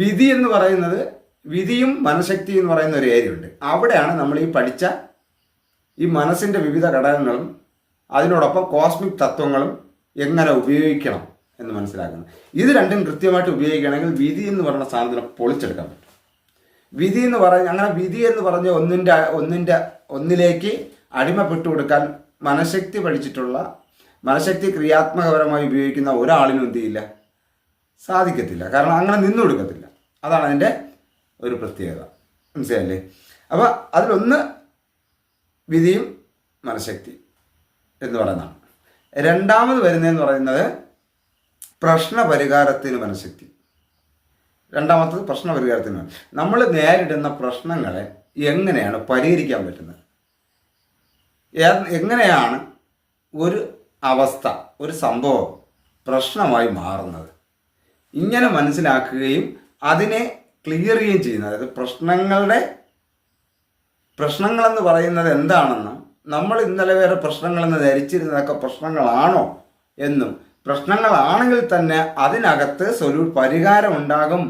വിധി എന്ന് പറയുന്നത്, വിധിയും മനഃശക്തി എന്ന് പറയുന്ന ഒരു ഏരിയ ഉണ്ട്. അവിടെയാണ് നമ്മൾ ഈ പഠിച്ച ഈ മനസ്സിൻ്റെ വിവിധ ഘടകങ്ങളും അതിനോടൊപ്പം കോസ്മിക് തത്വങ്ങളും എങ്ങനെ ഉപയോഗിക്കണം എന്ന് മനസ്സിലാക്കുന്നത്. ഇത് രണ്ടും കൃത്യമായിട്ട് ഉപയോഗിക്കുകയാണെങ്കിൽ വിധി എന്ന് പറയുന്ന സാധനത്തിനെ പൊളിച്ചെടുക്കാൻ പറ്റും. വിധി എന്ന് പറഞ്ഞ് അങ്ങനെ വിധി എന്ന് പറഞ്ഞ് ഒന്നിലേക്ക് അടിമപ്പെട്ടു കൊടുക്കാൻ മനഃശക്തി പഠിച്ചിട്ടുള്ള, മനഃശക്തി ക്രിയാത്മകപരമായി ഉപയോഗിക്കുന്ന ഒരാളിനും എന്ത് ചെയ്യില്ല, സാധിക്കത്തില്ല. കാരണം അങ്ങനെ നിന്നു കൊടുക്കത്തില്ല. അതാണ് അതിൻ്റെ ഒരു പ്രത്യേകത. മനസ്സിലായില്ലേ? അപ്പോൾ അതിലൊന്ന് വിധിയും മനഃശക്തി എന്ന് പറയുന്നതാണ്. രണ്ടാമത് വരുന്നതെന്ന് പറയുന്നത് പ്രശ്നപരിഹാരത്തിന് മനഃശക്തി. രണ്ടാമത്തത് പ്രശ്നപരിഹാരത്തിന്. നമ്മൾ നേരിടുന്ന പ്രശ്നങ്ങളെ എങ്ങനെയാണ് പരിഹരിക്കാൻ പറ്റുന്നത്, എങ്ങനെയാണ് ഒരു അവസ്ഥ, ഒരു സംഭവം പ്രശ്നമായി മാറുന്നത്, ഇങ്ങനെ മനസ്സിലാക്കുകയും അതിനെ ക്ലിയർ ചെയ്യുകയും ചെയ്യുന്നത്. അതായത് പ്രശ്നങ്ങളെന്ന് പറയുന്നത് എന്താണെന്നും നമ്മൾ ഇന്നലെ വേറെ പ്രശ്നങ്ങളെന്ന് ധരിച്ചിരുന്നതൊക്കെ പ്രശ്നങ്ങളാണോ എന്നും, പ്രശ്നങ്ങളാണെങ്കിൽ തന്നെ അതിനകത്ത് പരിഹാരം ഉണ്ടാകും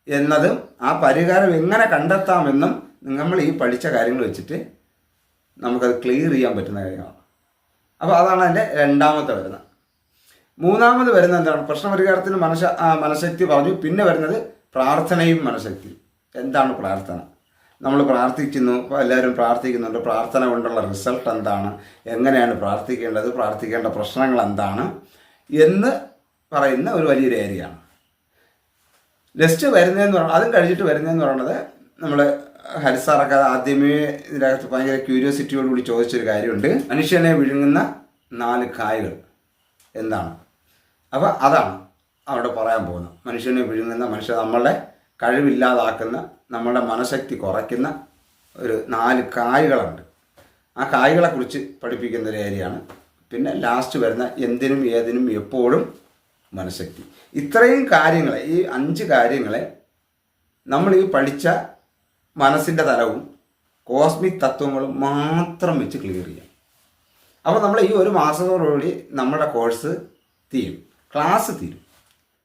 എന്നതും ആ പരിഹാരം എങ്ങനെ കണ്ടെത്താമെന്നും നമ്മൾ ഈ പഠിച്ച കാര്യങ്ങൾ വെച്ചിട്ട് നമുക്കത് ക്ലിയർ ചെയ്യാൻ പറ്റുന്ന കാര്യമാണ്. അപ്പോൾ അതാണ് അതിൻ്റെ രണ്ടാമത്തെ വരുന്നത്. മൂന്നാമത് വരുന്നത് എന്താണ്? പ്രശ്നപരിഹാരത്തിന് മനഃശക്തി പറഞ്ഞു. പിന്നെ വരുന്നത് പ്രാർത്ഥനയും മനഃശക്തി. എന്താണ് പ്രാർത്ഥന? നമ്മൾ പ്രാർത്ഥിക്കുന്നു, എല്ലാവരും പ്രാർത്ഥിക്കുന്നുണ്ട്. പ്രാർത്ഥന കൊണ്ടുള്ള റിസൾട്ട് എന്താണ്, എങ്ങനെയാണ് പ്രാർത്ഥിക്കേണ്ടത്, പ്രാർത്ഥിക്കേണ്ട പ്രശ്നങ്ങൾ എന്താണ് എന്ന് പറയുന്ന ഒരു വലിയൊരു ഏരിയയാണ്. നെക്സ്റ്റ് വരുന്നതെന്ന് പറഞ്ഞാൽ, അതും കഴിഞ്ഞിട്ട് വരുന്നതെന്ന് പറയുന്നത്, നമ്മൾ ഹരിസാറൊക്കെ ആദ്യമേ ഇതിനകത്ത് ഭയങ്കര ക്യൂരിയോസിറ്റിയോടുകൂടി ചോദിച്ചൊരു കാര്യമുണ്ട്. മനുഷ്യനെ വിഴുങ്ങുന്ന 4 കായകൾ എന്താണ്? അപ്പോൾ അതാണ് അവിടെ പറയാൻ പോകുന്നത്. മനുഷ്യനെ വിഴുങ്ങുന്ന, നമ്മളുടെ കഴിവില്ലാതാക്കുന്ന, നമ്മളുടെ മനഃശക്തി കുറയ്ക്കുന്ന ഒരു 4 കായകളുണ്ട്. ആ കായകളെക്കുറിച്ച് പഠിപ്പിക്കുന്ന ഒരു ഏരിയയാണ്. പിന്നെ ലാസ്റ്റ് വരുന്ന എന്തിനും ഏതിനും എപ്പോഴും മനഃശക്തി. ഇത്രയും കാര്യങ്ങളെ, ഈ 5 കാര്യങ്ങളെ നമ്മൾ ഈ പഠിച്ച മനസ്സിൻ്റെ തലവും കോസ്മിക് തത്വങ്ങളും മാത്രം വെച്ച് ക്ലിയർ ചെയ്യാം. അപ്പോൾ നമ്മൾ ഈ ഒരു മാസത്തോടുകൂടി നമ്മുടെ കോഴ്സ് തീരും, ക്ലാസ് തീരും.